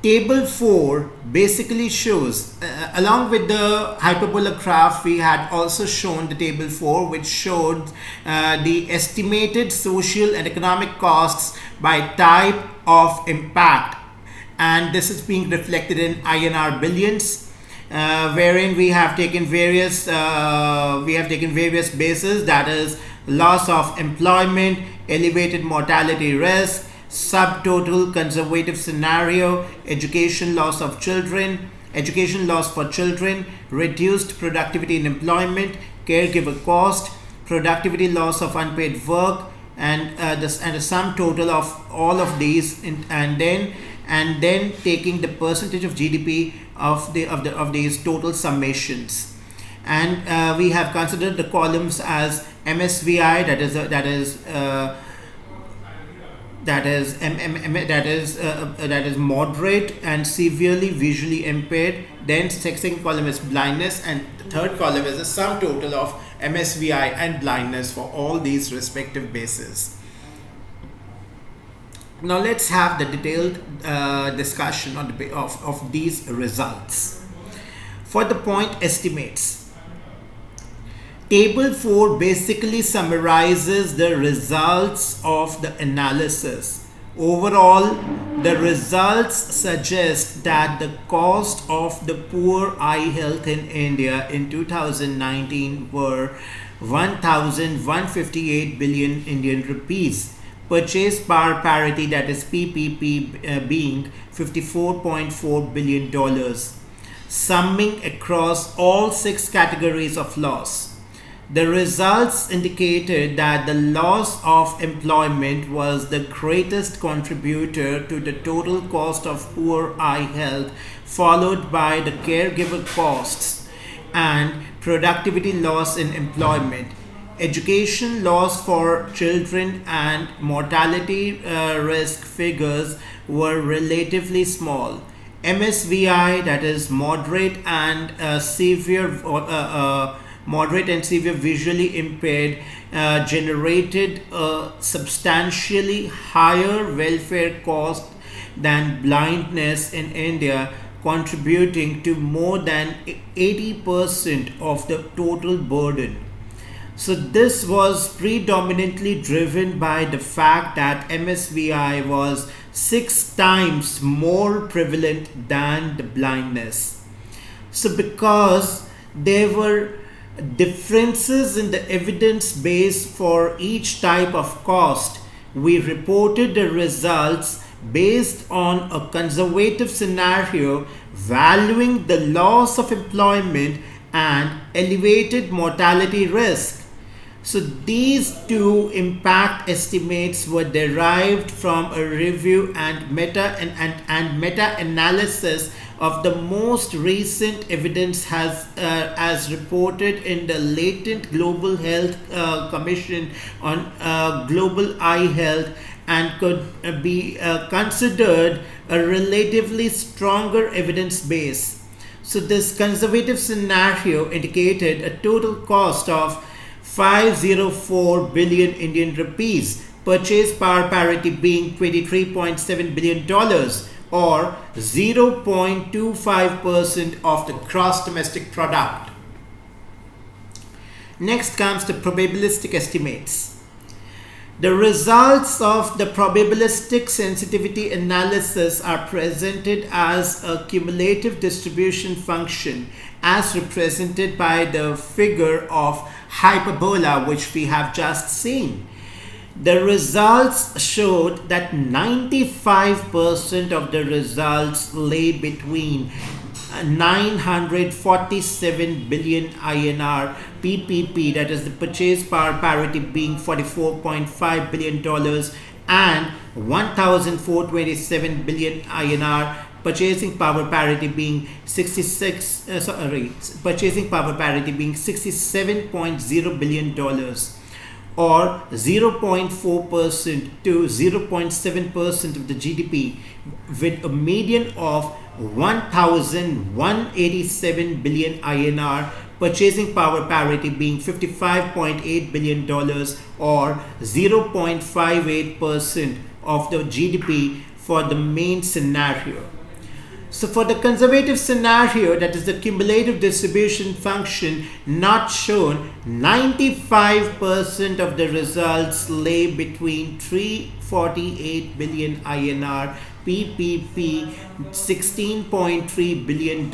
[SPEAKER 1] Table 4 basically shows, along with the hyperbola graph, we had also shown the table 4, which showed the estimated social and economic costs by type of impact, and this is being reflected in INR billions, wherein we have taken various bases, that is loss of employment, elevated mortality risk, subtotal conservative scenario, education loss for children, reduced productivity in employment, caregiver cost, productivity loss of unpaid work, and the sum total of all of these, and then taking the percentage of GDP of these total summations. And we have considered the columns as MSVI, that is moderate and severely visually impaired. Then second column is blindness, and the third column is the sum total of MSVI and blindness for all these respective bases. Now let's have the detailed discussion of these results. For the point estimates, Table 4 basically summarizes the results of the analysis Overall, the results suggest that the cost of the poor eye health in India in 2019 were 1,158 billion Indian rupees. Purchase power parity, that is PPP, being $54.4 billion, summing across all six categories of loss. The results indicated that the loss of employment was the greatest contributor to the total cost of poor eye health, followed by the caregiver costs and productivity loss in employment. Education loss for children and mortality risk figures were relatively small. MSVI, that is moderate and severe visually impaired, generated a substantially higher welfare cost than blindness in India, contributing to more than 80% of the total burden. So this was predominantly driven by the fact that MSVI was 6 times more prevalent than the blindness. So because there were differences in the evidence base for each type of cost, we reported the results based on a conservative scenario valuing the loss of employment and elevated mortality risk. So these two impact estimates were derived from a review and meta-analysis of the most recent evidence as reported in the latent Global Health Commission on Global Eye Health, and could be considered a relatively stronger evidence base. So this conservative scenario indicated a total cost of 504 billion Indian rupees, purchase power parity being $23.7 billion, or 0.25% of the gross domestic product. Next comes the probabilistic estimates. The results of the probabilistic sensitivity analysis are presented as a cumulative distribution function, as represented by the figure of hyperbola, which we have just seen. The results showed that 95% of the results lay between 947 billion INR PPP, that is the purchase power parity being $44.5 billion, and 1,427 billion INR purchasing power parity being $67.0 billion, or 0.4% to 0.7% of the GDP, with a median of 1,187 billion INR, purchasing power parity being $55.8 billion, or 0.58% of the GDP for the main scenario. So for the conservative scenario, that is the cumulative distribution function not shown, 95% of the results lay between 348 billion INR PPP, $16.3 billion,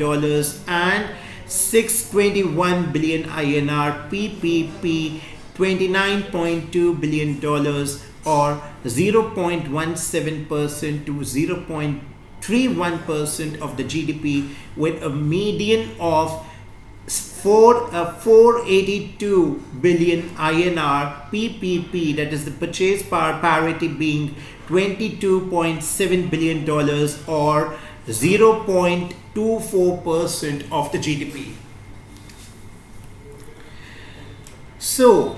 [SPEAKER 1] and 621 billion INR PPP, $29.2 billion, or 0.17% to 0.31% of the GDP, with a median of 482 billion INR PPP, that is the purchase power parity being $22.7 billion, or 0.24% of the GDP. So,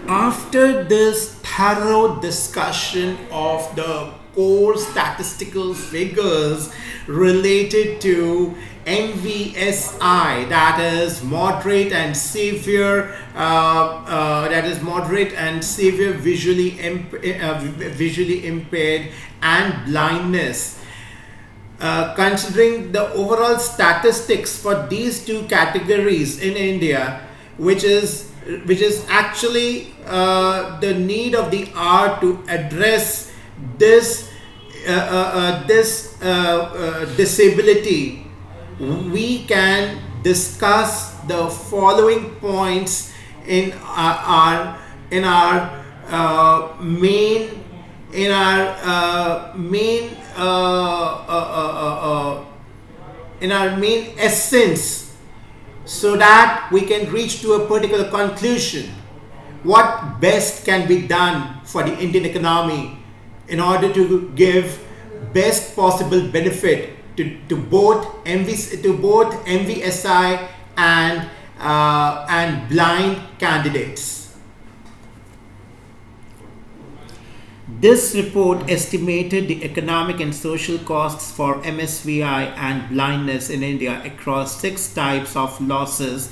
[SPEAKER 1] after this thorough discussion of the core statistical figures related to MVSI, that is moderate and severe visually impaired, and blindness, considering the overall statistics for these two categories in India, which is actually the need of the hour to address this disability, we can discuss the following points in our main in our main in our main essence, so that we can reach to a particular conclusion. What best can be done for the Indian economy in order to give best possible benefit to both MVSI and blind candidates. This report estimated the economic and social costs for MSVI and blindness in India across 6 types of losses,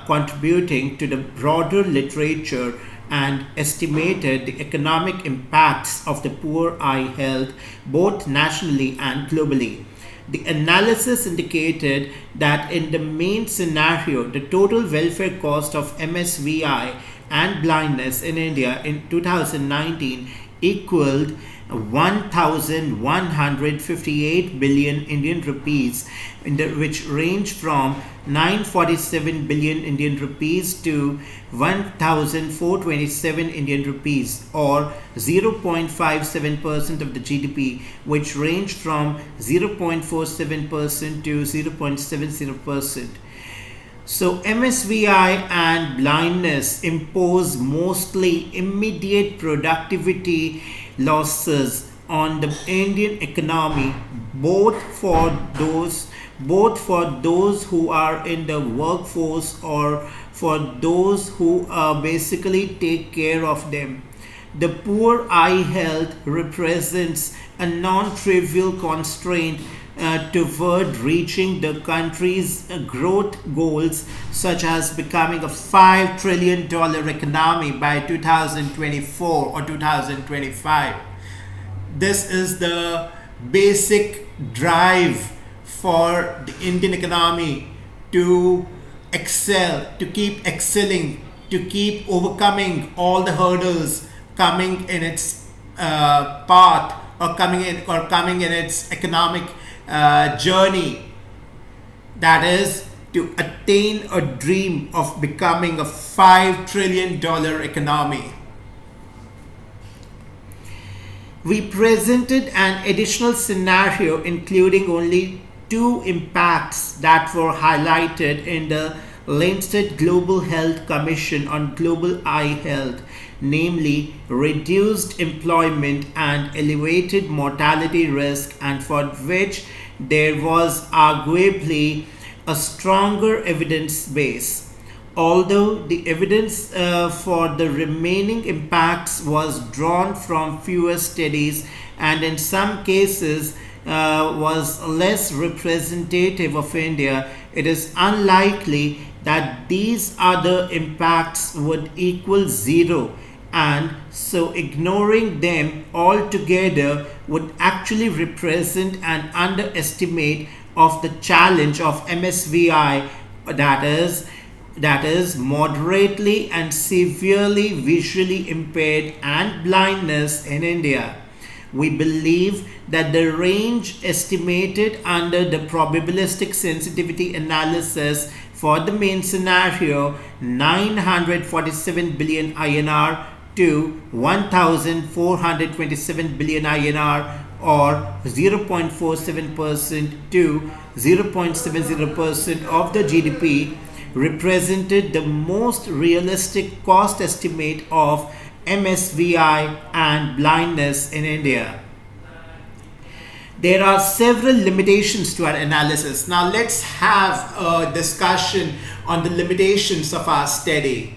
[SPEAKER 1] contributing to the broader literature, and estimated the economic impacts of the poor eye health both nationally and globally. The analysis indicated that in the main scenario, the total welfare cost of MSVI and blindness in India in 2019 equaled 1,158 billion Indian rupees, which ranged from 947 billion Indian rupees to 1,427 Indian rupees, or 0.57% of the GDP, which ranged from 0.47% to 0.70%. So MSVI and blindness impose mostly immediate productivity losses on the Indian economy, both for those who are in the workforce or for those who basically take care of them. The poor eye health represents a non-trivial constraint toward reaching the country's growth goals, such as becoming a $5 trillion economy by 2024 or 2025. This is the basic drive for the Indian economy to excel, to keep excelling, to keep overcoming all the hurdles coming in its path, or coming in its economic journey, that is to attain a dream of becoming a $5 trillion economy. We presented an additional scenario including only 2 impacts that were highlighted in the Lancet Global Health Commission on Global Eye Health, namely reduced employment and elevated mortality risk, and for which there was arguably a stronger evidence base. Although the evidence for the remaining impacts was drawn from fewer studies and in some cases was less representative of India, it is unlikely that these other impacts would equal 0, and so ignoring them altogether would actually represent an underestimate of the challenge of MSVI, that is moderately and severely visually impaired and blindness in India. We believe that the range estimated under the probabilistic sensitivity analysis for the main scenario, 947 billion INR to 1,427 billion INR, or 0.47% to 0.70% of the GDP, represented the most realistic cost estimate of MSVI and blindness in India. There are several limitations to our analysis. Now let's have a discussion on the limitations of our study.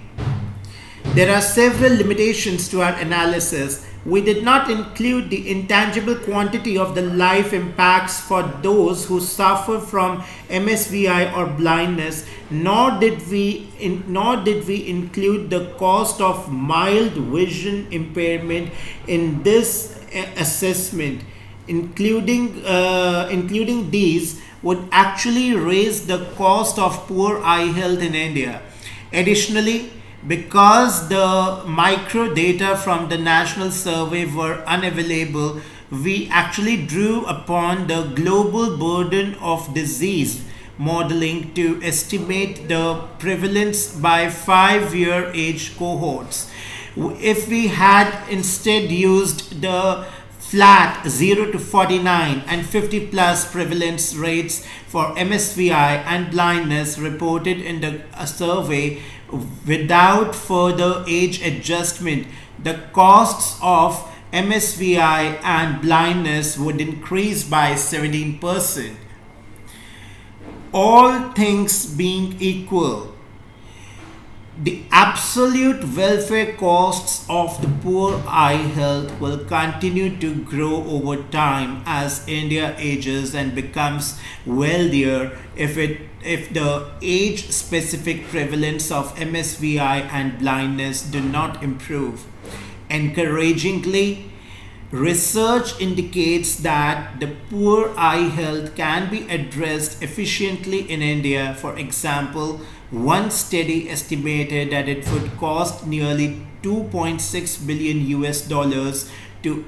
[SPEAKER 1] There are several limitations to our analysis. We did not include the intangible quantity of the life impacts for those who suffer from MSVI or blindness, nor did we include the cost of mild vision impairment in this assessment. Including these would actually raise the cost of poor eye health in India. Additionally, Because the micro data from the national survey were unavailable, we actually drew upon the global burden of disease modeling to estimate the prevalence by 5-year age cohorts. If we had instead used the flat 0 to 49 and 50 plus prevalence rates for MSVI and blindness reported in the survey without further age adjustment, the costs of MSVI and blindness would increase by 17%. All things being equal, the absolute welfare costs of the poor eye health will continue to grow over time as India ages and becomes wealthier if the age specific prevalence of MSVI and blindness do not improve. Encouragingly, research indicates that the poor eye health can be addressed efficiently in India. For example, one study estimated that it would cost nearly 2.6 billion US dollars to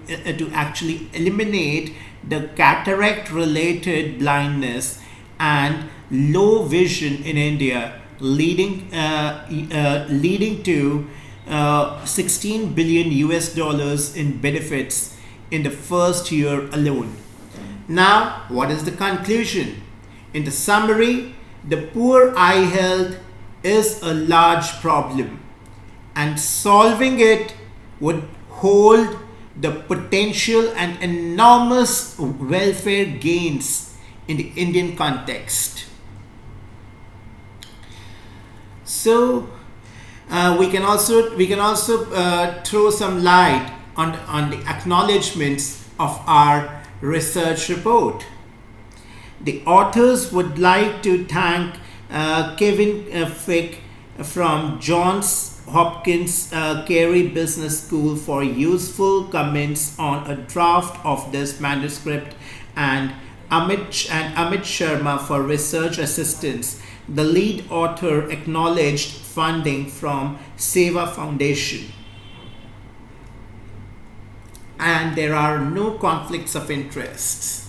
[SPEAKER 1] actually eliminate the cataract related blindness and low vision in India, leading to 16 billion US dollars in benefits in the first year alone. Now, what is the conclusion? In the summary, the poor eye health is a large problem, and solving it would hold the potential and enormous welfare gains in the Indian context. So we can also throw some light on the acknowledgements of our research report. The authors would like to thank Kevin Fick from Johns Hopkins Carey Business School for useful comments on a draft of this manuscript, and Amit Sharma for research assistance. The lead author acknowledged funding from Seva Foundation. And there are no conflicts of interests.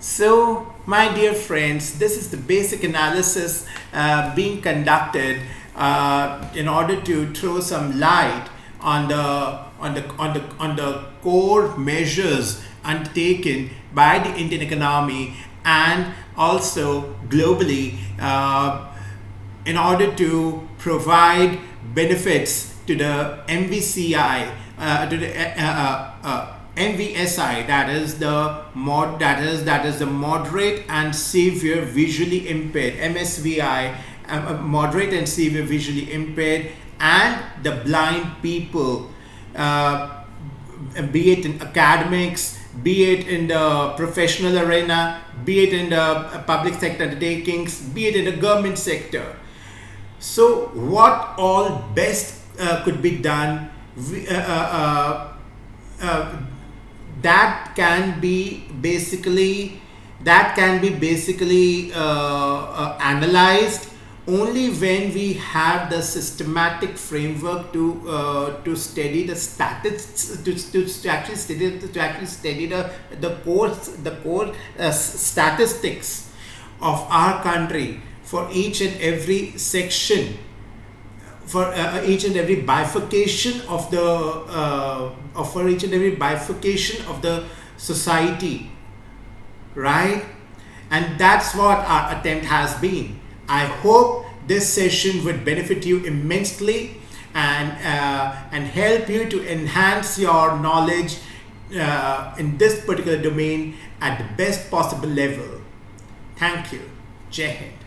[SPEAKER 1] So, my dear friends, this is the basic analysis being conducted in order to throw some light on the core measures undertaken by the Indian economy and also globally in order to provide benefits to the MVCI, to the MVSI, that is the moderate and severe visually impaired, MSVI, moderate and severe visually impaired, and the blind people, be it in academics, be it in the professional arena, be it in the public sector undertakings, be it in the government sector. So what all best could be done, that can be basically analyzed only when we have the systematic framework to study the statistics, to actually study the core statistics of our country for each and every section, for each and every bifurcation of the society, right? And that's what our attempt has been. I hope this session would benefit you immensely and help you to enhance your knowledge in this particular domain at the best possible level. Thank you. Jai Hind.